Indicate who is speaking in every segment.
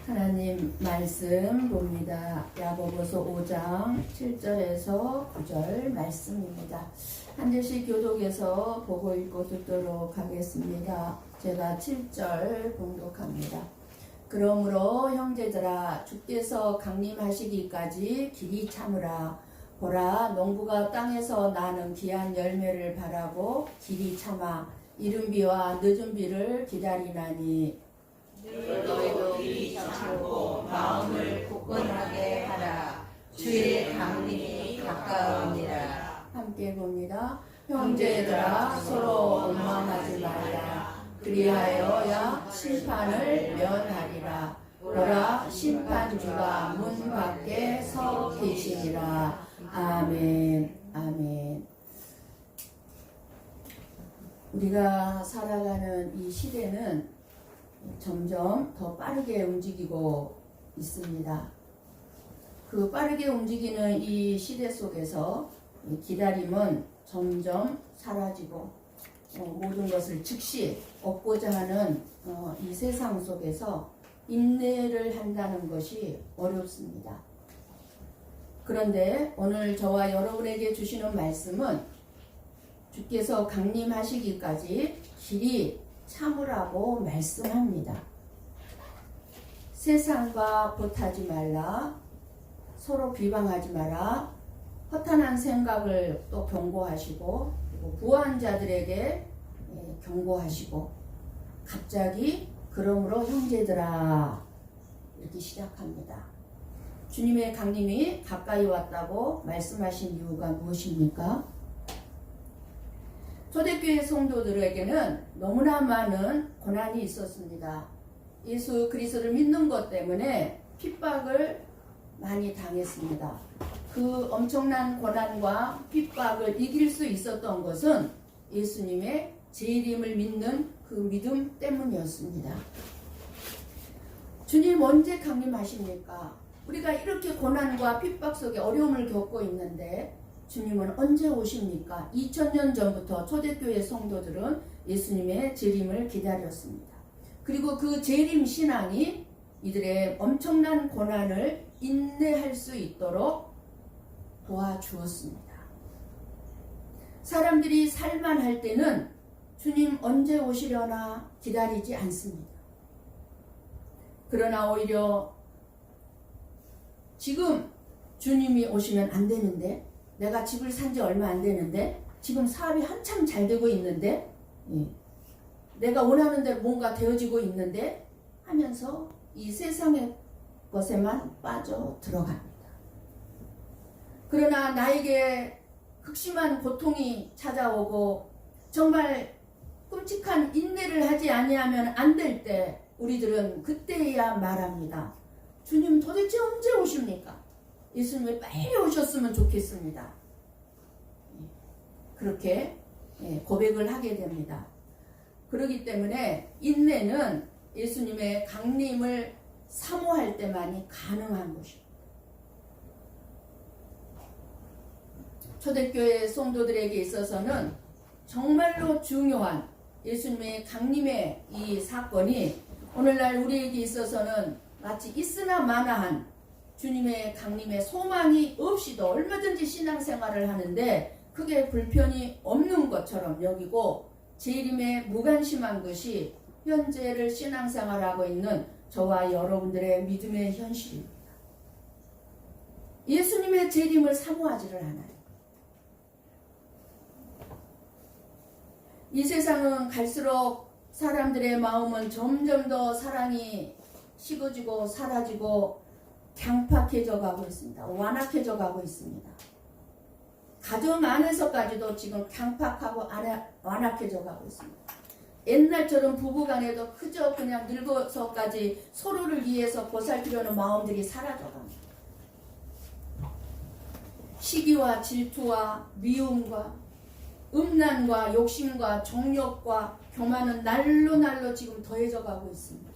Speaker 1: 하나님 말씀 봅니다. 야고보서 5장 7절에서 9절 말씀입니다. 한 절씩 교독해서 보고 읽고 듣도록 하겠습니다. 제가 7절 봉독합니다. 그러므로 형제들아 주께서 강림하시기까지 길이 참으라. 보라 농부가 땅에서 나는 귀한 열매를 바라고 길이 참아 이른 비와 늦은 비를 기다리나니
Speaker 2: 너희도 길이 참고 마음을 굳건하게 하라. 주의 강림이 가까우니라.
Speaker 1: 함께 봅니다. 형제들아 서로 원망하지 말라. 그리하여야 심판을 면하리라. 보라 심판주가 문 밖에 서 계시니라. 아멘. 아멘. 우리가 살아가는 이 시대는 점점 더 빠르게 움직이고 있습니다. 그 빠르게 움직이는 이 시대 속에서 기다림은 점점 사라지고 모든 것을 즉시 얻고자 하는 이 세상 속에서 인내를 한다는 것이 어렵습니다. 그런데 오늘 저와 여러분에게 주시는 말씀은 주께서 강림하시기까지 길이 참으라고 말씀합니다. 세상과 보타지 말라. 서로 비방하지 마라. 허탄한 생각을 또 경고하시고 그리고 부한 자들에게 경고하시고 갑자기 그러므로 형제들아 이렇게 시작합니다. 주님의 강림이 가까이 왔다고 말씀하신 이유가 무엇입니까? 초대교회 성도들에게는 너무나 많은 고난이 있었습니다. 예수 그리스도를 믿는 것 때문에 핍박을 많이 당했습니다. 그 엄청난 고난과 핍박을 이길 수 있었던 것은 예수님의 재림을 믿는 그 믿음 때문이었습니다. 주님 언제 강림하십니까? 우리가 이렇게 고난과 핍박 속에 어려움을 겪고 있는데 주님은 언제 오십니까? 2000년 전부터 초대교회 성도들은 예수님의 재림을 기다렸습니다. 그리고 그 재림 신앙이 이들의 엄청난 고난을 인내할 수 있도록 도와주었습니다. 사람들이 살만할 때는 주님 언제 오시려나 기다리지 않습니다. 그러나 오히려 지금 주님이 오시면 안 되는데 내가 집을 산 지 얼마 안 되는데 지금 사업이 한참 잘 되고 있는데 내가 원하는 대로 뭔가 되어지고 있는데 하면서 이 세상의 것에만 빠져 들어갑니다. 그러나 나에게 극심한 고통이 찾아오고 정말 끔찍한 인내를 하지 아니하면 안 될 때 우리들은 그때야 말합니다. 주님 도대체 언제 오십니까? 예수님이 빨리 오셨으면 좋겠습니다. 그렇게 고백을 하게 됩니다. 그렇기 때문에 인내는 예수님의 강림을 사모할 때만이 가능한 것입니다. 초대교회 성도들에게 있어서는 정말로 중요한 예수님의 강림의 이 사건이 오늘날 우리에게 있어서는 마치 있으나 마나한 주님의 강림의 소망이 없이도 얼마든지 신앙생활을 하는데 크게 불편이 없는 것처럼 여기고 재림에 무관심한 것이 현재를 신앙생활하고 있는 저와 여러분들의 믿음의 현실입니다. 예수님의 재림을 사모하지를 않아요. 이 세상은 갈수록 사람들의 마음은 점점 더 사랑이 식어지고 사라지고 강팍해져 가고 있습니다. 완악해져 가고 있습니다. 가정 안에서까지도 지금 강팍하고 완악해져 가고 있습니다. 옛날처럼 부부간에도 그저 그냥 늙어서까지 서로를 위해서 보살피려는 마음들이 사라져 갑니다. 시기와 질투와 미움과 음란과 욕심과 정욕과 교만은 날로 지금 더해져 가고 있습니다.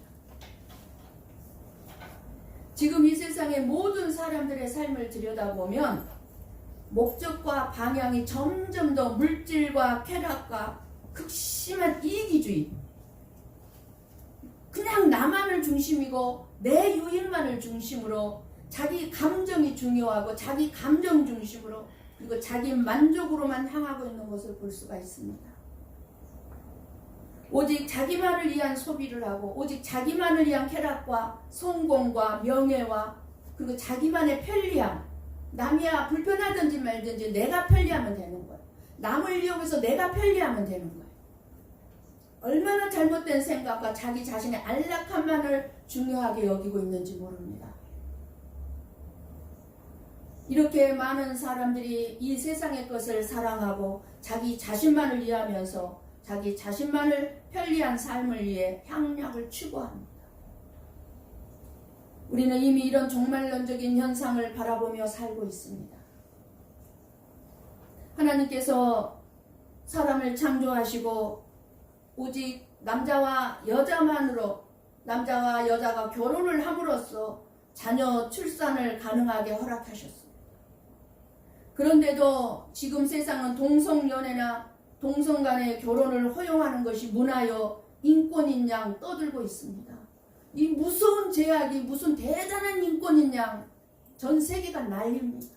Speaker 1: 지금 이 세상의 모든 사람들의 삶을 들여다보면 목적과 방향이 점점 더 물질과 쾌락과 극심한 이기주의, 그냥 나만을 중심이고 내 유익만을 중심으로 자기 감정이 중요하고 자기 감정 중심으로 그리고 자기 만족으로만 향하고 있는 것을 볼 수가 있습니다. 오직 자기만을 위한 소비를 하고 오직 자기만을 위한 쾌락과 성공과 명예와 그리고 자기만의 편리함, 남이야 불편하든지 말든지 내가 편리하면 되는 거예요. 남을 이용해서 내가 편리하면 되는 거예요. 얼마나 잘못된 생각과 자기 자신의 안락함만을 중요하게 여기고 있는지 모릅니다. 이렇게 많은 사람들이 이 세상의 것을 사랑하고 자기 자신만을 위하면서 자기 자신만을 편리한 삶을 위해 향락을 추구합니다. 우리는 이미 이런 종말론적인 현상을 바라보며 살고 있습니다. 하나님께서 사람을 창조하시고 오직 남자와 여자만으로 남자와 여자가 결혼을 함으로써 자녀 출산을 가능하게 허락하셨습니다. 그런데도 지금 세상은 동성연애나 동성 간의 결혼을 허용하는 것이 문화여 인권인 양 떠들고 있습니다. 이 무서운 제약이 무슨 대단한 인권인 양 전 세계가 난립니다.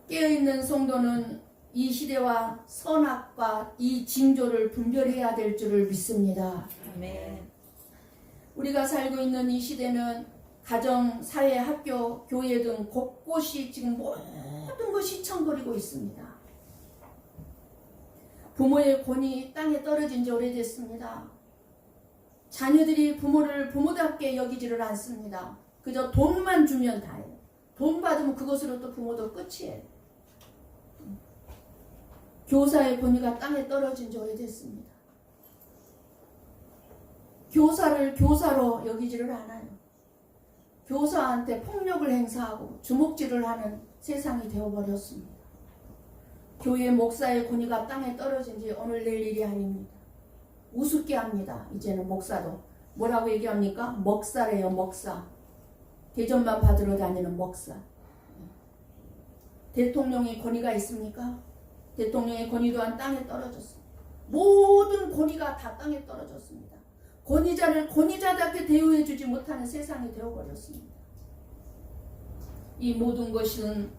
Speaker 1: 깨어있는 성도는 이 시대와 선악과 이 징조를 분별해야 될 줄을 믿습니다.
Speaker 2: 아멘.
Speaker 1: 우리가 살고 있는 이 시대는 가정, 사회, 학교, 교회 등 곳곳이 지금 모든 것이 시청거리고 있습니다. 부모의 권위 땅에 떨어진 지 오래됐습니다. 자녀들이 부모를 부모답게 여기지를 않습니다. 그저 돈만 주면 다예요. 돈 받으면 그것으로 또 부모도 끝이에요. 교사의 권위가 땅에 떨어진 지 오래됐습니다. 교사를 교사로 여기지를 않아요. 교사한테 폭력을 행사하고 주먹질을 하는 세상이 되어버렸습니다. 교회 목사의 권위가 땅에 떨어진 지 오늘 내일 일이 아닙니다. 우습게 합니다. 이제는 목사도. 뭐라고 얘기합니까? 먹사래요. 먹사. 대접만 받으러 다니는 먹사. 대통령의 권위가 있습니까? 대통령의 권위 또한 땅에 떨어졌습니다. 모든 권위가 다 땅에 떨어졌습니다. 권위자를 권위자답게 대우해주지 못하는 세상이 되어버렸습니다. 이 모든 것은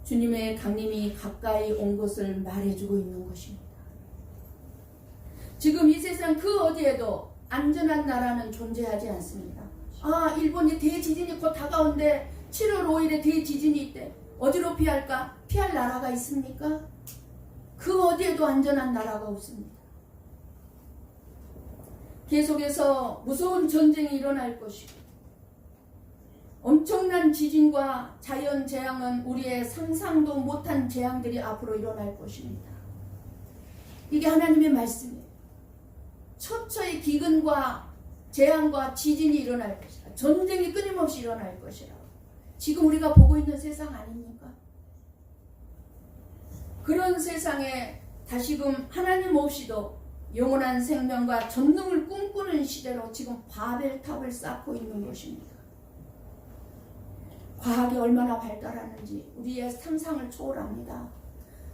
Speaker 1: 주님의 강림이 가까이 온 것을 말해주고 있는 것입니다. 지금 이 세상 그 어디에도 안전한 나라는 존재하지 않습니다. 일본이 대지진이 곧 다가온데 7월 5일에 대지진이 있대. 어디로 피할까? 피할 나라가 있습니까? 그 어디에도 안전한 나라가 없습니다. 계속해서 무서운 전쟁이 일어날 것이고 엄청난 지진과 자연재앙은 우리의 상상도 못한 재앙들이 앞으로 일어날 것입니다. 이게 하나님의 말씀이에요. 처처의 기근과 재앙과 지진이 일어날 것이다. 전쟁이 끊임없이 일어날 것이라. 지금 우리가 보고 있는 세상 아닙니까? 그런 세상에 다시금 하나님 없이도 영원한 생명과 전능을 꿈꾸는 시대로 지금 바벨탑을 쌓고 있는 것입니다. 과학이 얼마나 발달하는지 우리의 상상을 초월합니다.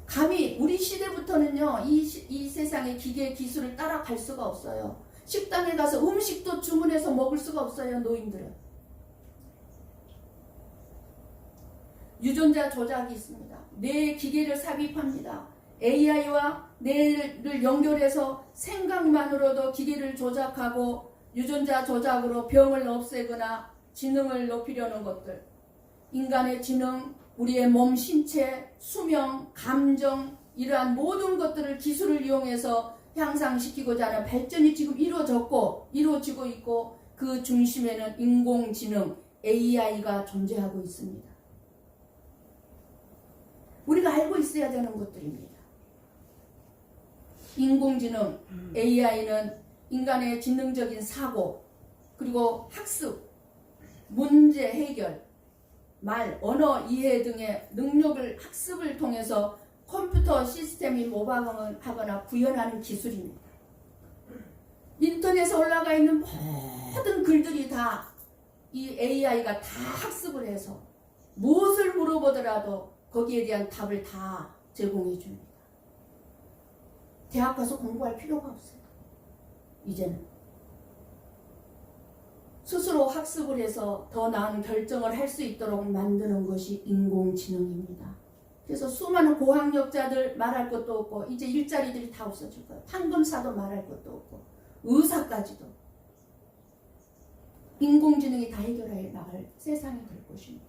Speaker 1: 감히 우리 시대부터는요, 이 세상의 기계 기술을 따라갈 수가 없어요. 식당에 가서 음식도 주문해서 먹을 수가 없어요. 노인들은. 유전자 조작이 있습니다. 뇌에 기계를 삽입합니다. AI와 뇌를 연결해서 생각만으로도 기계를 조작하고 유전자 조작으로 병을 없애거나 지능을 높이려는 것들. 인간의 지능, 우리의 몸, 신체, 수명, 감정 이러한 모든 것들을 기술을 이용해서 향상시키고자 하는 발전이 지금 이루어지고 있고 그 중심에는 인공지능, AI가 존재하고 있습니다. 우리가 알고 있어야 되는 것들입니다. 인공지능, AI는 인간의 지능적인 사고, 그리고 학습, 문제 해결, 말, 언어 이해 등의 능력을 학습을 통해서 컴퓨터 시스템이 모방을 하거나 구현하는 기술입니다. 인터넷에 올라가 있는 모든 글들이 다 이 AI가 다 학습을 해서 무엇을 물어보더라도 거기에 대한 답을 다 제공해 줍니다. 대학 가서 공부할 필요가 없어요. 이제는. 스스로 학습을 해서 더 나은 결정을 할 수 있도록 만드는 것이 인공지능입니다. 그래서 수많은 고학력자들 말할 것도 없고 이제 일자리들이 다 없어질 거예요. 판검사도 말할 것도 없고 의사까지도 인공지능이 다 해결해 나갈 세상이 될 것입니다.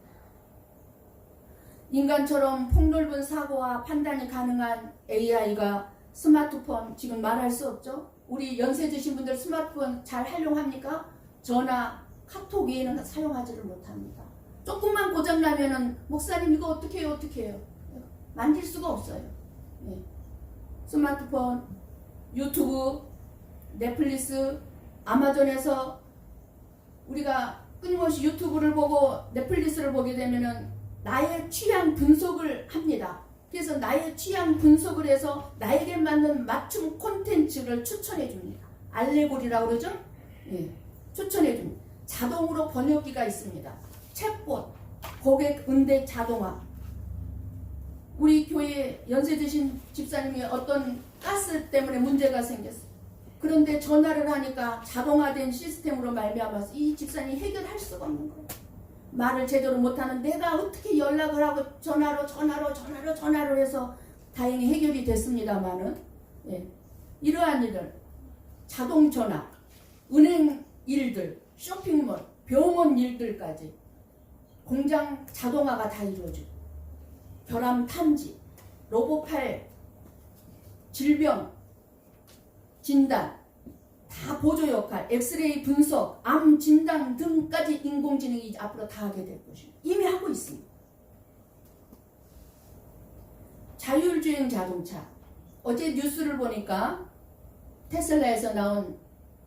Speaker 1: 인간처럼 폭넓은 사고와 판단이 가능한 AI가 스마트폰 지금 말할 수 없죠? 우리 연세 드신 분들 스마트폰 잘 활용합니까? 전화, 카톡 외에는 사용하지를 못합니다. 조금만 고장나면은 목사님 이거 어떻게 해요? 어떻게 해요? 만질 수가 없어요. 네. 스마트폰, 유튜브, 넷플릭스, 아마존에서 우리가 끊임없이 유튜브를 보고 넷플릭스를 보게 되면은 나의 취향 분석을 합니다. 그래서 나의 취향 분석을 해서 나에게 맞는 맞춤 콘텐츠를 추천해 줍니다. 알레고리라고 그러죠? 예, 추천해 줍니다. 자동으로 번역기가 있습니다. 챗봇, 고객 응대 자동화. 우리 교회 연세 드신 집사님이 어떤 가스 때문에 문제가 생겼어요. 그런데 전화를 하니까 자동화된 시스템으로 말미암아서 이 집사님이 해결할 수가 없는 거예요. 말을 제대로 못하는 내가 어떻게 연락을 하고 전화로 해서 다행히 해결이 됐습니다만은 예, 이러한 일을 자동 전화, 은행 일들, 쇼핑몰, 병원 일들까지 공장 자동화가 다 이루어지고 결함 탐지, 로봇팔, 질병 진단, 다 보조 역할, 엑스레이 분석, 암 진단 등까지 인공지능이 앞으로 다 하게 될 것입니다. 이미 하고 있습니다. 자율주행 자동차. 어제 뉴스를 보니까 테슬라에서 나온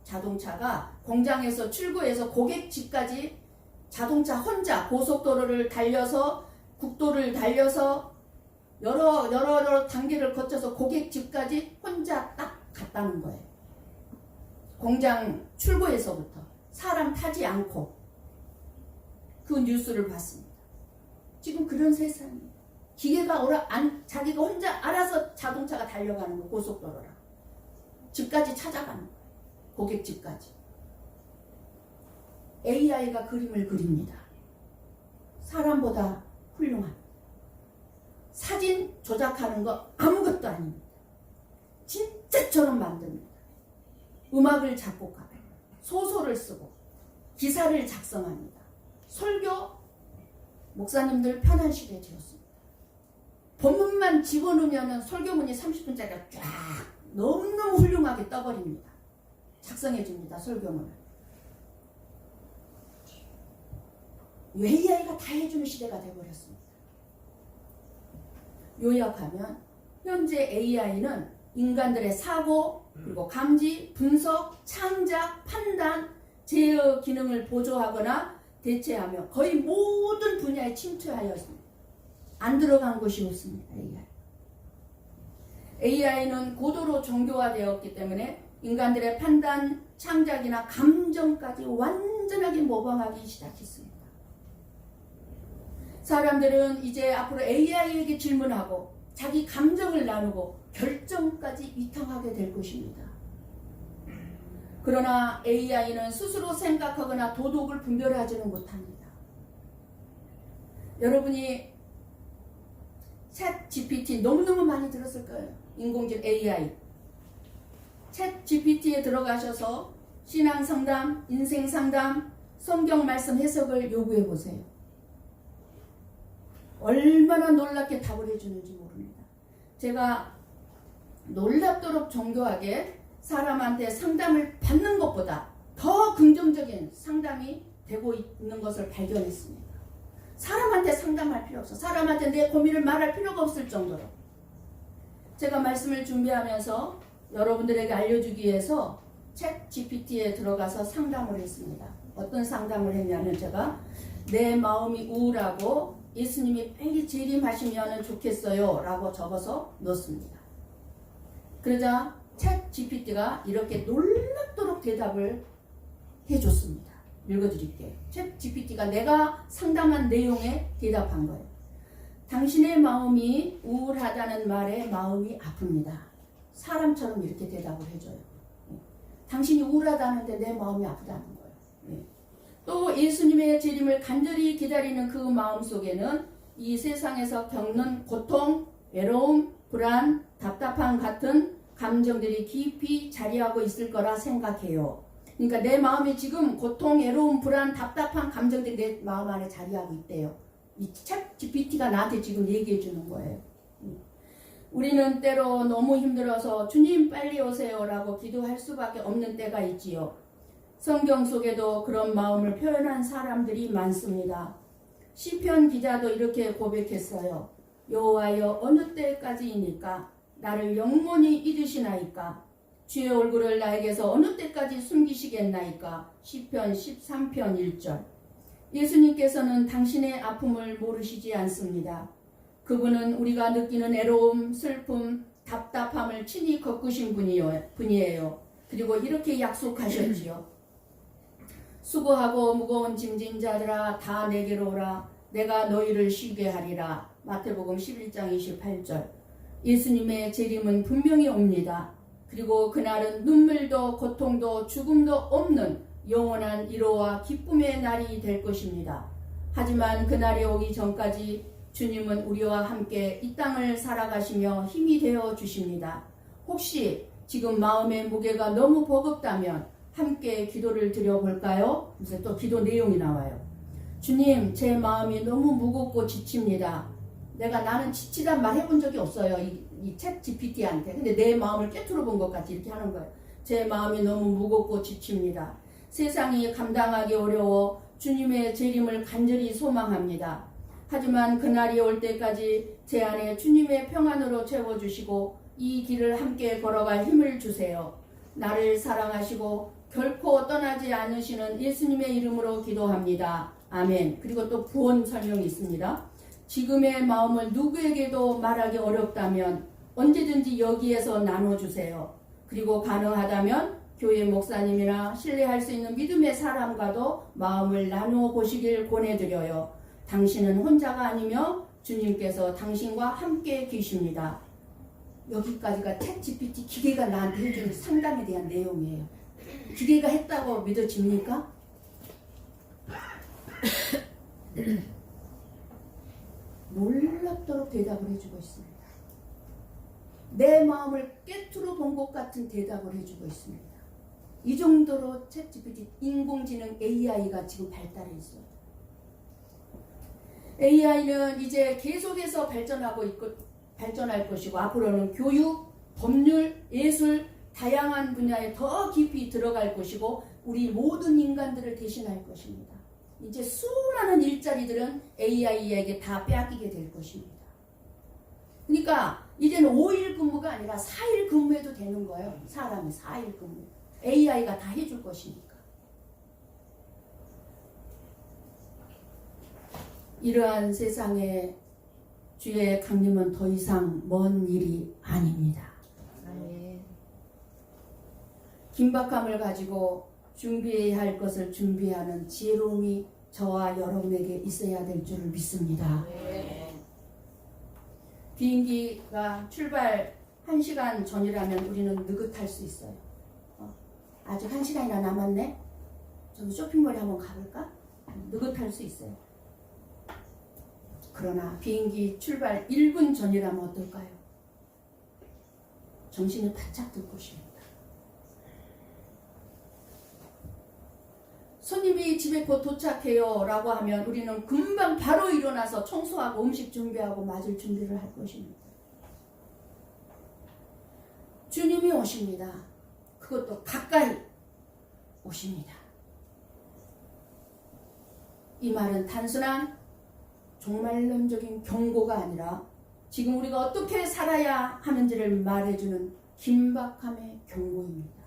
Speaker 1: 자동차가 공장에서 출고해서 고객 집까지 자동차 혼자 고속도로를 달려서 국도를 달려서 여러 단계를 거쳐서 고객 집까지 혼자 딱 갔다는 거예요. 공장 출고에서부터 사람 타지 않고 그 뉴스를 봤습니다. 지금 그런 세상이에요. 기계가 자기가 혼자 알아서 자동차가 달려가는 거 고속도로라. 집까지 찾아가는 거예요. 고객 집까지. AI가 그림을 그립니다. 사람보다 훌륭합니다. 사진 조작하는 거 아무것도 아닙니다. 진짜처럼 만듭니다. 음악을 작곡하고 소설을 쓰고 기사를 작성합니다. 설교 목사님들 편한 시대에 되었습니다. 본문만 집어넣으면 설교문이 30분짜리가 쫙 너무너무 훌륭하게 떠버립니다. 작성해 줍니다. 설교문을. AI가 다 해주는 시대가 되어버렸습니다. 요약하면 현재 AI는 인간들의 사고, 그리고 감지, 분석, 창작, 판단, 제어 기능을 보조하거나 대체하며 거의 모든 분야에 침투하였습니다. 안 들어간 것이 없습니다. AI는 고도로 정교화되었기 때문에 인간들의 판단, 창작이나 감정까지 완전하게 모방하기 시작했습니다. 사람들은 이제 앞으로 AI에게 질문하고 자기 감정을 나누고 결정까지 위탁하게 될 것입니다. 그러나 AI는 스스로 생각하거나 도덕을 분별하지는 못합니다. 여러분이 챗 GPT 너무너무 많이 들었을 거예요. 인공지능 AI. 챗 GPT에 들어가셔서 신앙 상담, 인생 상담, 성경 말씀 해석을 요구해 보세요. 얼마나 놀랍게 답을 해주는지 모릅니다. 제가 놀랍도록 정교하게 사람한테 상담을 받는 것보다 더 긍정적인 상담이 되고 있는 것을 발견했습니다. 사람한테 상담할 필요 없어. 사람한테 내 고민을 말할 필요가 없을 정도로. 제가 말씀을 준비하면서 여러분들에게 알려주기 위해서 챗 GPT에 들어가서 상담을 했습니다. 어떤 상담을 했냐면 제가 내 마음이 우울하고 예수님이 빨리 재림하시면 좋겠어요 라고 적어서 넣었습니다. 그러자 챗 GPT가 이렇게 놀랍도록 대답을 해줬습니다. 읽어드릴게요. 챗 GPT가 내가 상담한 내용에 대답한 거예요. 당신의 마음이 우울하다는 말에 마음이 아픕니다. 사람처럼 이렇게 대답을 해줘요. 당신이 우울하다는데 내 마음이 아프다는 거예요. 예수님의 재림을 간절히 기다리는 그 마음 속에는 이 세상에서 겪는 고통, 외로움, 불안, 답답함 같은 감정들이 깊이 자리하고 있을 거라 생각해요. 그러니까 내 마음에 지금 고통, 외로움, 불안, 답답한 감정들이 내 마음 안에 자리하고 있대요. 이 챗 GPT가 나한테 지금 얘기해 주는 거예요. 우리는 때로 너무 힘들어서 주님 빨리 오세요라고 기도할 수밖에 없는 때가 있지요. 성경 속에도 그런 마음을 표현한 사람들이 많습니다. 시편 기자도 이렇게 고백했어요. 여호와여 어느 때까지이니까 나를 영원히 잊으시나이까 주의 얼굴을 나에게서 어느 때까지 숨기시겠나이까. 시편 13편 1절. 예수님께서는 당신의 아픔을 모르시지 않습니다. 그분은 우리가 느끼는 애로움, 슬픔, 답답함을 친히 겪으신 분이에요. 그리고 이렇게 약속하셨지요. 수고하고 무거운 짐진 자들아 다 내게로 오라. 내가 너희를 쉬게 하리라. 마태복음 11장 28절. 예수님의 재림은 분명히 옵니다. 그리고 그날은 눈물도 고통도 죽음도 없는 영원한 위로와 기쁨의 날이 될 것입니다. 하지만 그날이 오기 전까지 주님은 우리와 함께 이 땅을 살아가시며 힘이 되어 주십니다. 혹시 지금 마음의 무게가 너무 버겁다면 함께 기도를 드려볼까요? 그래서 또 기도 내용이 나와요. 주님, 제 마음이 너무 무겁고 지칩니다. 나는 지치단 말 해본 적이 없어요. 이 챗 GPT한테. 근데 내 마음을 꿰뚫어 본 것 같이 이렇게 하는 거예요. 제 마음이 너무 무겁고 지칩니다. 세상이 감당하기 어려워 주님의 재림을 간절히 소망합니다. 하지만 그날이 올 때까지 제 안에 주님의 평안으로 채워주시고 이 길을 함께 걸어갈 힘을 주세요. 나를 사랑하시고 결코 떠나지 않으시는 예수님의 이름으로 기도합니다. 아멘. 그리고 또 구원 설명이 있습니다. 지금의 마음을 누구에게도 말하기 어렵다면 언제든지 여기에서 나눠주세요. 그리고 가능하다면 교회 목사님이나 신뢰할 수 있는 믿음의 사람과도 마음을 나누어 보시길 권해드려요. 당신은 혼자가 아니며 주님께서 당신과 함께 계십니다. 여기까지가 챗 GPT 기계가 나한테 해준 상담에 대한 내용이에요. 기계가 했다고 믿어집니까? 놀랍도록 대답을 해주고 있습니다. 내 마음을 꿰뚫어 본 것 같은 대답을 해주고 있습니다. 이 정도로 챗 GPT 인공지능 AI가 지금 발달해 있어요. AI는 이제 계속해서 발전할 것이고 앞으로는 교육, 법률, 예술 다양한 분야에 더 깊이 들어갈 것이고 우리 모든 인간들을 대신할 것입니다. 이제 수많은 일자리들은 AI에게 다 빼앗기게 될 것입니다. 그러니까 이제는 5일 근무가 아니라 4일 근무해도 되는 거예요. 사람이 4일 근무. AI가 다 해줄 것이니까. 이러한 세상에 주의 강림은 더 이상 먼 일이 아닙니다.
Speaker 2: 아멘.
Speaker 1: 긴박함을 가지고 준비해야 할 것을 준비하는 지혜로움이 저와 여러분에게 있어야 될 줄을 믿습니다.
Speaker 2: 네.
Speaker 1: 비행기가 출발 1시간 전이라면 우리는 느긋할 수 있어요. 아직 1시간이나 남았네? 저도 쇼핑몰에 한번 가볼까? 느긋할 수 있어요. 그러나 비행기 출발 1분 전이라면 어떨까요? 정신이 바짝 들 것입니다. 손님이 집에 곧 도착해요 라고 하면 우리는 금방 바로 일어나서 청소하고 음식 준비하고 맞을 준비를 할 것입니다. 주님이 오십니다. 그것도 가까이 오십니다. 이 말은 단순한 종말론적인 경고가 아니라 지금 우리가 어떻게 살아야 하는지를 말해주는 긴박함의 경고입니다.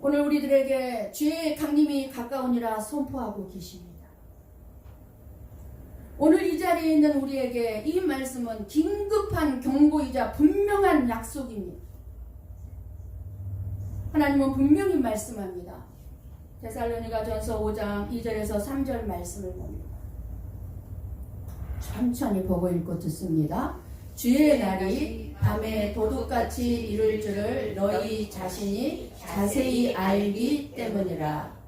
Speaker 1: 오늘 우리들에게 주의 강림이 가까우니라 선포하고 계십니다. 오늘 이 자리에 있는 우리에게 이 말씀은 긴급한 경고이자 분명한 약속입니다. 하나님은 분명히 말씀합니다. 데살로니가전서 5장 2절에서 3절 말씀을 봅니다. 천천히 보고 읽고 듣습니다. 주의 날이 밤에 도둑같이 이룰 줄을 너희 자신이 자세히 알기 때문이라.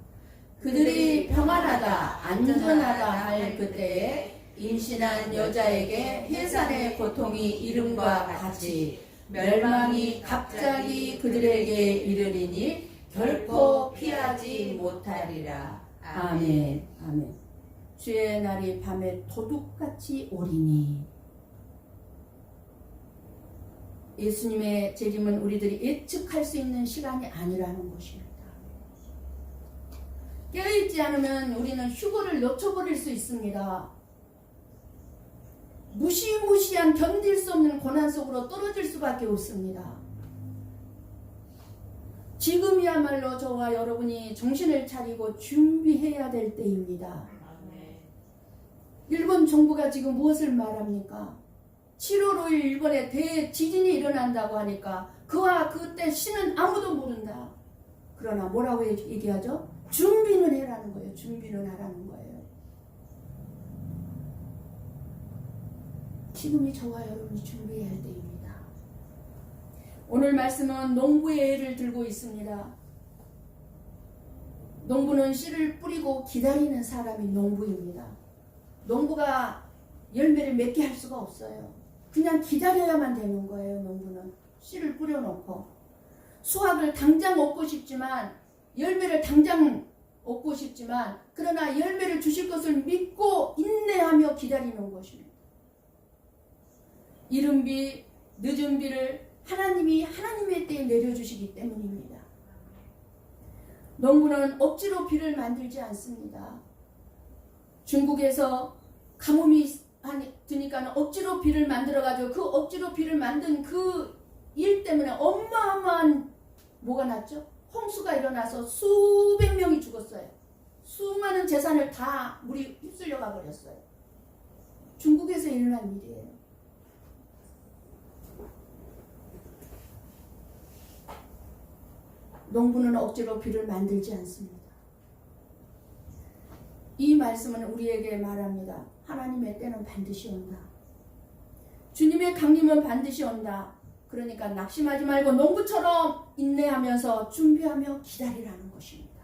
Speaker 1: 그들이 평안하다 안전하다 할 그때에 임신한 여자에게 해산의 고통이 이름과 같이 멸망이 갑자기 그들에게 이르리니 결코 피하지 못하리라. 아멘. 아멘. 주의 날이 밤에 도둑같이 오리니. 예수님의 재림은 우리들이 예측할 수 있는 시간이 아니라는 것입니다. 깨어있지 않으면 우리는 휴거를 놓쳐버릴 수 있습니다. 무시무시한 견딜 수 없는 고난 속으로 떨어질 수밖에 없습니다. 지금이야말로 저와 여러분이 정신을 차리고 준비해야 될 때입니다. 일본 정부가 지금 무엇을 말합니까? 7월 5일 일본에 대지진이 일어난다고 하니까 그와 그때 시는 아무도 모른다. 그러나 뭐라고 얘기하죠? 준비는 해라는 거예요. 준비는 하라는 거예요. 지금이 저와 여러분이 준비해야 할 때입니다. 오늘 말씀은 농부의 예를 들고 있습니다. 농부는 씨를 뿌리고 기다리는 사람이 농부입니다. 농부가 열매를 맺게 할 수가 없어요. 그냥 기다려야만 되는 거예요. 농부는 씨를 뿌려놓고 수확을 당장 얻고 싶지만 열매를 당장 얻고 싶지만 그러나 열매를 주실 것을 믿고 인내하며 기다리는 것입니다. 이른 비 늦은 비를 하나님이 하나님의 때에 내려주시기 때문입니다. 농부는 억지로 비를 만들지 않습니다. 중국에서 가뭄이 드니까 억지로 비를 만들어가지고 그 억지로 비를 만든 그 일 때문에 어마어마한 뭐가 났죠? 홍수가 일어나서 수백 명이 죽었어요. 수많은 재산을 다 물이 휩쓸려가 버렸어요. 중국에서 일어난 일이에요. 농부는 억지로 비를 만들지 않습니다. 이 말씀은 우리에게 말합니다. 하나님의 때는 반드시 온다. 주님의 강림은 반드시 온다. 그러니까 낙심하지 말고 농부처럼 인내하면서 준비하며 기다리라는 것입니다.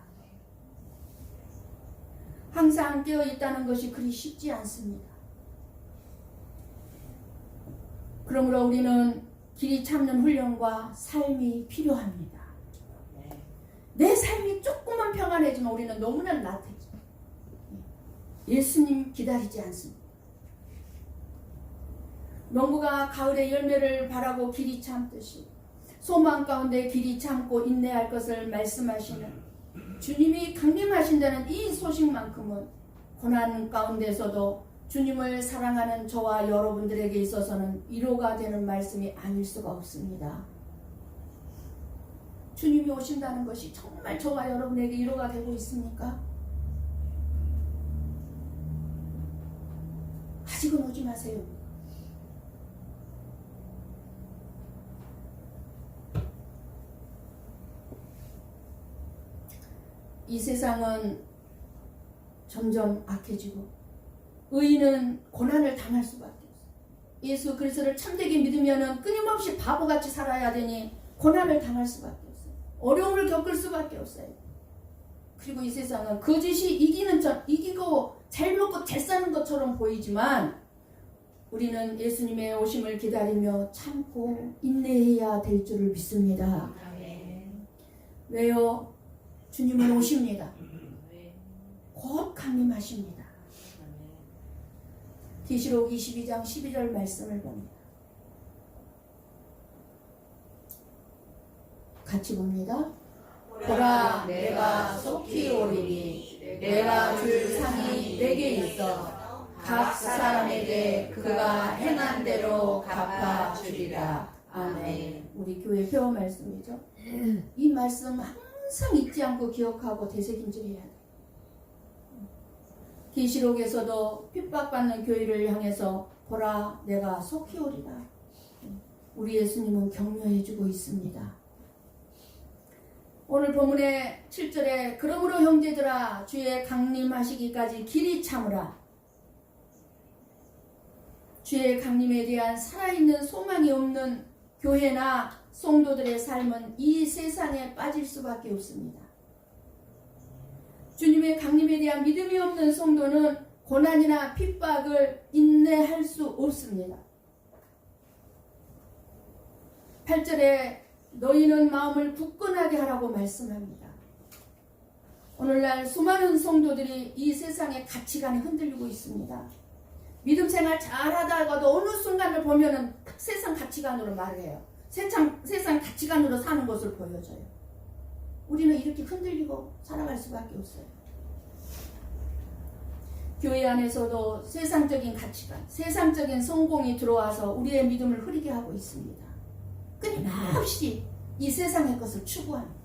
Speaker 1: 항상 깨어있다는 것이 그리 쉽지 않습니다. 그러므로 우리는 길이 참는 훈련과 삶이 필요합니다. 내 삶이 조금만 평안해지면 우리는 너무나 나태해져. 예수님 기다리지 않습니다. 농부가 가을에 열매를 바라고 길이 참듯이 소망 가운데 길이 참고 인내할 것을 말씀하시는 주님이 강림하신다는 이 소식만큼은 고난 가운데서도 주님을 사랑하는 저와 여러분들에게 있어서는 위로가 되는 말씀이 아닐 수가 없습니다. 주님이 오신다는 것이 정말 저와 여러분에게 위로가 되고 있습니까? 아직은 오지 마세요. 이 세상은 점점 악해지고 의인은 고난을 당할 수밖에 없어요. 예수 그리스도를 참되게 믿으면 끊임없이 바보같이 살아야 되니 고난을 당할 수밖에 없어요. 어려움을 겪을 수밖에 없어요. 그리고 이 세상은 거짓이 이기고 잘 먹고 잘 사는 것처럼 보이지만 우리는 예수님의 오심을 기다리며 참고 인내해야 될 줄을 믿습니다. 왜요? 주님은 오십니다. 곧 강림하십니다. 계시록 22장 12절 말씀을 봅니다. 같이 봅니다. 보라 내가 속히 오리니 내가 줄 상이 내게 있어 각 사람에게 그가 행한 대로 갚아주리라. 아멘. 우리 교회 회원 말씀이죠. 이 말씀 항상 잊지 않고 기억하고 되새김질해야 돼. 계시록에서도 핍박받는 교회를 향해서 보라 내가 속히 오리라. 우리 예수님은 격려해주고 있습니다. 오늘 본문의 7절에 그러므로 형제들아 주의 강림하시기까지 길이 참으라. 주의 강림에 대한 살아있는 소망이 없는 교회나 성도들의 삶은 이 세상에 빠질 수밖에 없습니다. 주님의 강림에 대한 믿음이 없는 성도는 고난이나 핍박을 인내할 수 없습니다. 8절에 너희는 마음을 굳건하게 하라고 말씀합니다. 오늘날 수많은 성도들이 이 세상의 가치관이 흔들리고 있습니다. 믿음 생활 잘하다가도 어느 순간을 보면은 세상 가치관으로 말을 해요. 세상 가치관으로 사는 것을 보여줘요. 우리는 이렇게 흔들리고 살아갈 수밖에 없어요. 교회 안에서도 세상적인 가치관, 세상적인 성공이 들어와서 우리의 믿음을 흐리게 하고 있습니다. 끊임없이 이 세상의 것을 추구합니다.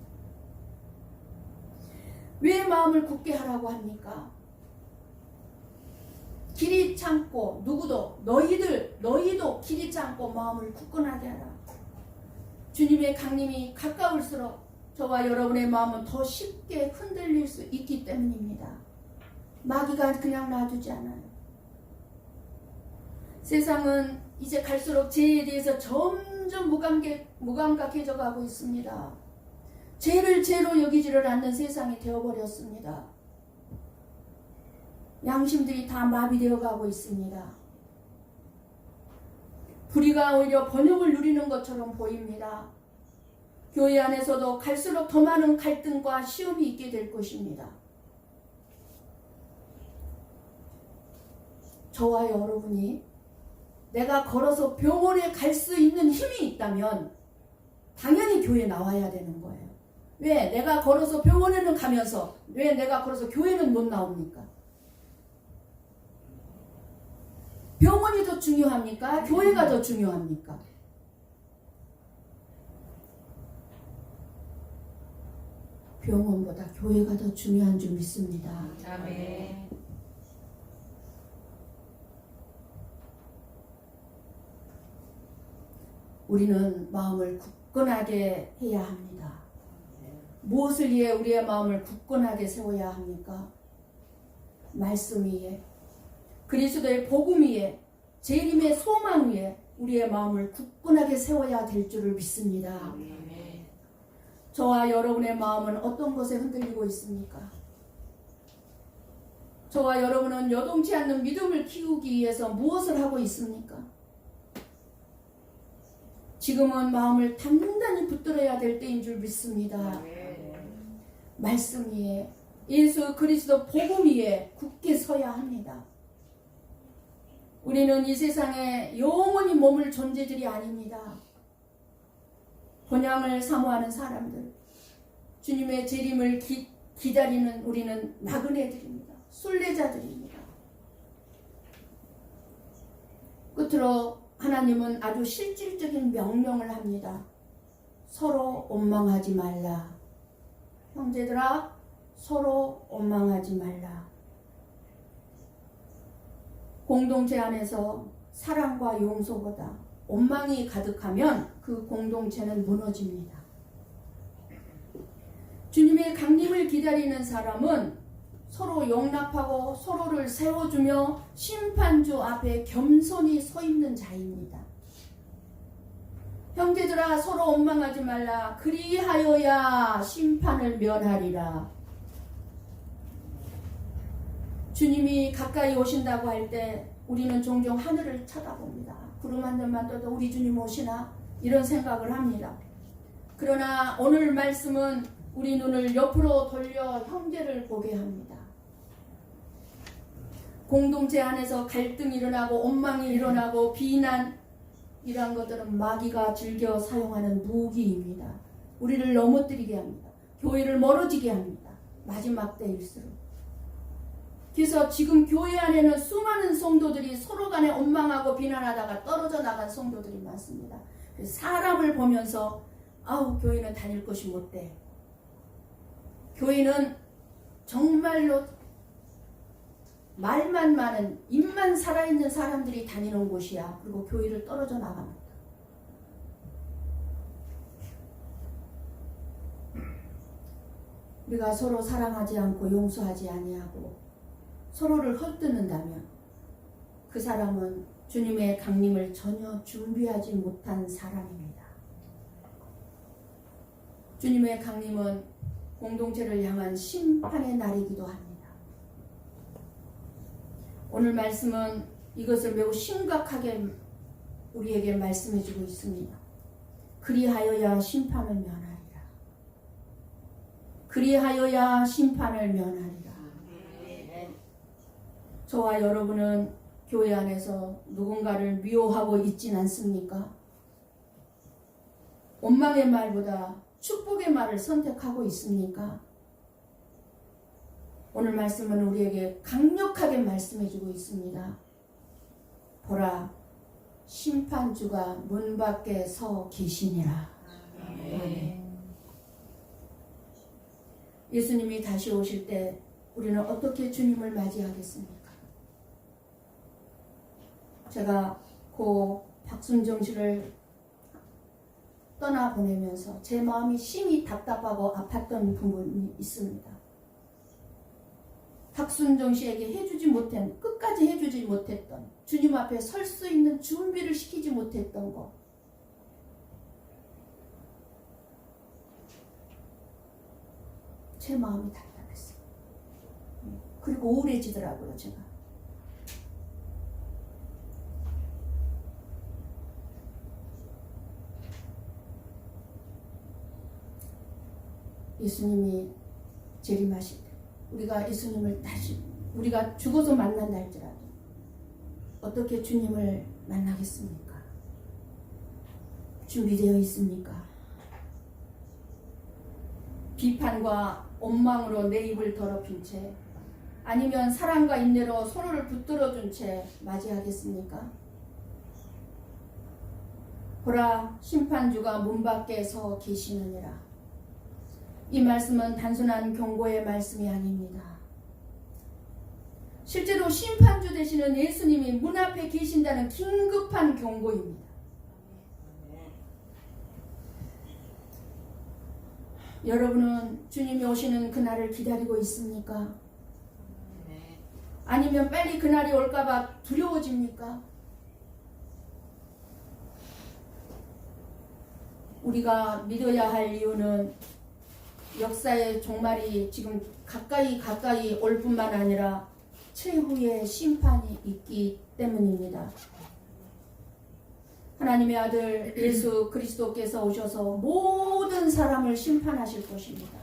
Speaker 1: 왜 마음을 굳게 하라고 합니까? 길이 참고 누구도 너희도 길이 참고 마음을 굳건하게 하라. 주님의 강림이 가까울수록 저와 여러분의 마음은 더 쉽게 흔들릴 수 있기 때문입니다. 마귀가 그냥 놔두지 않아요. 세상은 이제 갈수록 죄에 대해서 점점 무감각해져 가고 있습니다. 죄를 죄로 여기지를 않는 세상이 되어버렸습니다. 양심들이 다 마비되어 가고 있습니다. 불의가 오히려 번영을 누리는 것처럼 보입니다. 교회 안에서도 갈수록 더 많은 갈등과 시험이 있게 될 것입니다. 저와 여러분이 내가 걸어서 병원에 갈 수 있는 힘이 있다면 당연히 교회에 나와야 되는 거예요. 왜? 내가 걸어서 병원에는 가면서 왜 내가 걸어서 교회는 못 나옵니까? 병원이 더 중요합니까? 교회가 더 중요합니까? 병원보다 교회가 더 중요한 줄 믿습니다.
Speaker 2: 아멘.
Speaker 1: 우리는 마음을 굳건하게 해야 합니다. 무엇을 위해 우리의 마음을 굳건하게 세워야 합니까? 말씀 위에, 그리스도의 복음 위에, 재림의 소망 위에 우리의 마음을 굳건하게 세워야 될 줄을 믿습니다. 저와 여러분의 마음은 어떤 것에 흔들리고 있습니까? 저와 여러분은 여동치 않는 믿음을 키우기 위해서 무엇을 하고 있습니까? 지금은 마음을 단단히 붙들어야 될 때인 줄 믿습니다. 말씀 위에, 예수 그리스도 복음 위에 굳게 서야 합니다. 우리는 이 세상에 영원히 머물 존재들이 아닙니다. 본향을 사모하는 사람들, 주님의 재림을 기다리는 우리는 나그네들입니다. 순례자들입니다. 끝으로 하나님은 아주 실질적인 명령을 합니다. 서로 원망하지 말라. 형제들아, 서로 원망하지 말라. 공동체 안에서 사랑과 용서보다 원망이 가득하면 그 공동체는 무너집니다. 주님의 강림을 기다리는 사람은 서로 용납하고 서로를 세워주며 심판주 앞에 겸손히 서 있는 자입니다. 형제들아, 서로 원망하지 말라. 그리하여야 심판을 면하리라. 주님이 가까이 오신다고 할 때 우리는 종종 하늘을 쳐다봅니다. 구름 한 점만 떠도 우리 주님 오시나? 이런 생각을 합니다. 그러나 오늘 말씀은 우리 눈을 옆으로 돌려 형제를 보게 합니다. 공동체 안에서 갈등이 일어나고 원망이 일어나고 비난, 이러한 것들은 마귀가 즐겨 사용하는 무기입니다. 우리를 넘어뜨리게 합니다. 교회를 멀어지게 합니다. 마지막 때일수록. 그래서 지금 교회 안에는 수많은 성도들이 서로 간에 원망하고 비난하다가 떨어져 나간 성도들이 많습니다. 사람을 보면서 아우, 교회는 다닐 것이 못돼. 교회는 정말로 말만 많은, 입만 살아있는 사람들이 다니는 곳이야. 그리고 교회를 떨어져 나갑니다. 우리가 서로 사랑하지 않고 용서하지 아니하고 서로를 헐뜯는다면 그 사람은 주님의 강림을 전혀 준비하지 못한 사람입니다. 주님의 강림은 공동체를 향한 심판의 날이기도 합니다. 오늘 말씀은 이것을 매우 심각하게 우리에게 말씀해 주고 있습니다. 그리하여야 심판을 면하리라. 그리하여야 심판을 면하리라. 저와 여러분은 교회 안에서 누군가를 미워하고 있진 않습니까? 원망의 말보다 축복의 말을 선택하고 있습니까? 오늘 말씀은 우리에게 강력하게 말씀해 주고 있습니다. 보라, 심판주가 문 밖에 서 계시니라. 예수님이 다시 오실 때 우리는 어떻게 주님을 맞이하겠습니까? 제가 고 박순정 씨를 떠나보내면서 제 마음이 심히 답답하고 아팠던 부분이 있습니다. 박순정 씨에게 끝까지 해주지 못했던, 주님 앞에 설 수 있는 준비를 시키지 못했던 것, 제 마음이 답답했어요. 그리고 우울해지더라고요, 제가. 예수님이 재림하실 때 우리가 예수님을 다시 우리가 죽어서 만난다 할지라도 어떻게 주님을 만나겠습니까? 준비되어 있습니까? 비판과 원망으로 내 입을 더럽힌 채 아니면 사랑과 인내로 서로를 붙들어준 채 맞이하겠습니까? 보라, 심판주가 문 밖에 서 계시느니라. 이 말씀은 단순한 경고의 말씀이 아닙니다. 실제로 심판주 되시는 예수님이 문 앞에 계신다는 긴급한 경고입니다. 여러분은 주님이 오시는 그날을 기다리고 있습니까? 아니면 빨리 그날이 올까봐 두려워집니까? 우리가 믿어야 할 이유는 역사의 종말이 지금 가까이 올 뿐만 아니라 최후의 심판이 있기 때문입니다. 하나님의 아들 예수 그리스도께서 오셔서 모든 사람을 심판하실 것입니다.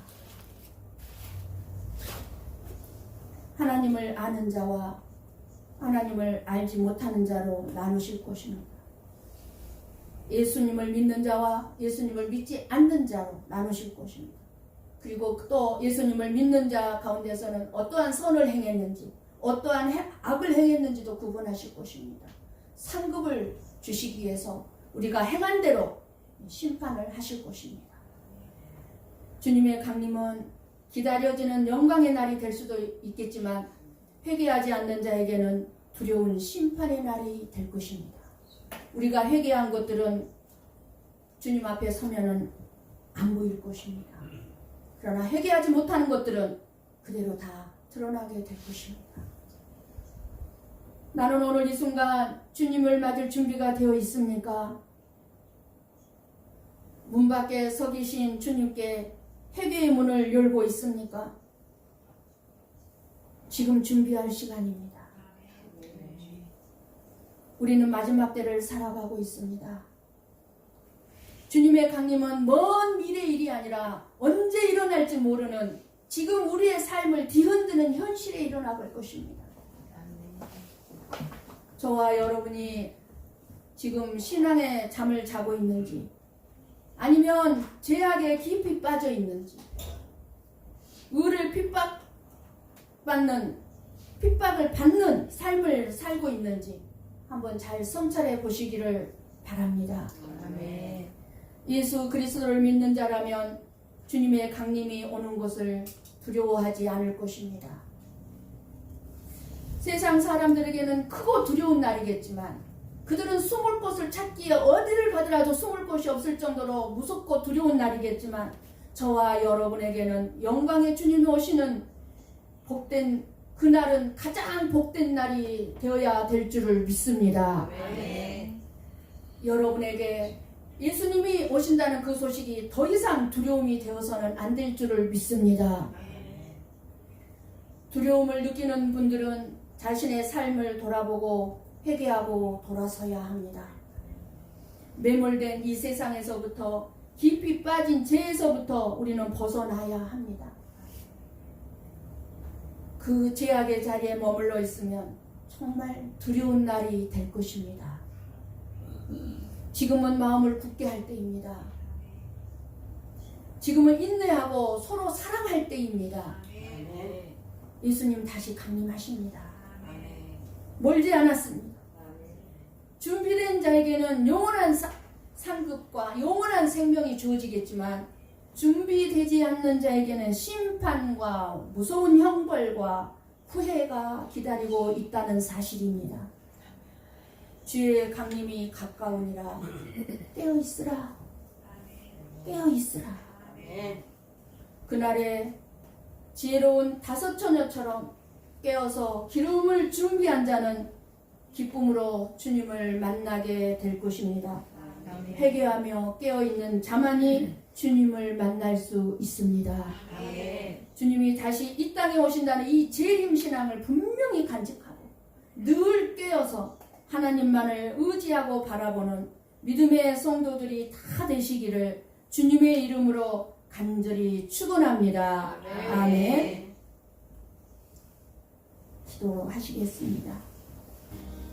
Speaker 1: 하나님을 아는 자와 하나님을 알지 못하는 자로 나누실 것입니다. 예수님을 믿는 자와 예수님을 믿지 않는 자로 나누실 것입니다. 그리고 또 예수님을 믿는 자 가운데서는 어떠한 선을 행했는지 어떠한 악을 행했는지도 구분하실 것입니다. 상급을 주시기 위해서 우리가 행한 대로 심판을 하실 것입니다. 주님의 강림은 기다려지는 영광의 날이 될 수도 있겠지만 회개하지 않는 자에게는 두려운 심판의 날이 될 것입니다. 우리가 회개한 것들은 주님 앞에 서면은 안 보일 것입니다. 그러나 회개하지 못하는 것들은 그대로 다 드러나게 될 것입니다. 나는 오늘 이 순간 주님을 맞을 준비가 되어 있습니까? 문 밖에 서 계신 주님께 회개의 문을 열고 있습니까? 지금 준비할 시간입니다. 우리는 마지막 때를 살아가고 있습니다. 주님의 강림은 먼 미래의 일이 아니라 언제 일어날지 모르는 지금 우리의 삶을 뒤흔드는 현실에 일어나 볼 것입니다. 저와 여러분이 지금 신앙의 잠을 자고 있는지 아니면 죄악에 깊이 빠져 있는지 의를 핍박을 받는 삶을 살고 있는지 한번 잘 성찰해 보시기를 바랍니다.
Speaker 2: 아멘.
Speaker 1: 예수 그리스도를 믿는 자라면 주님의 강림이 오는 것을 두려워하지 않을 것입니다. 세상 사람들에게는 크고 두려운 날이겠지만 그들은 숨을 곳을 찾기에 어디를 가더라도 숨을 곳이 없을 정도로 무섭고 두려운 날이겠지만 저와 여러분에게는 영광의 주님이 오시는 복된 그날은 가장 복된 날이 되어야 될 줄을 믿습니다.
Speaker 2: 아멘.
Speaker 1: 여러분에게 예수님이 오신다는 그 소식이 더 이상 두려움이 되어서는 안 될 줄을 믿습니다. 두려움을 느끼는 분들은 자신의 삶을 돌아보고 회개하고 돌아서야 합니다. 매몰된 이 세상에서부터 깊이 빠진 죄에서부터 우리는 벗어나야 합니다. 그 죄악의 자리에 머물러 있으면 정말 두려운 날이 될 것입니다. 지금은 마음을 굳게 할 때입니다. 지금은 인내하고 서로 사랑할 때입니다. 예수님 다시 강림하십니다. 멀지 않았습니다. 준비된 자에게는 영원한 상급과 영원한 생명이 주어지겠지만 준비되지 않는 자에게는 심판과 무서운 형벌과 후회가 기다리고 있다는 사실입니다. 주의 강림이 가까우니라. 깨어 있으라. 깨어 있으라. 그날에 지혜로운 다섯 처녀처럼 깨어서 기름을 준비한 자는 기쁨으로 주님을 만나게 될 것입니다. 회개하며 깨어있는 자만이 주님을 만날 수 있습니다. 주님이 다시 이 땅에 오신다는 이 재림신앙을 분명히 간직하고 늘 깨어서 하나님만을 의지하고 바라보는 믿음의 성도들이 다 되시기를 주님의 이름으로 간절히 축원합니다. 아멘. 기도하시겠습니다.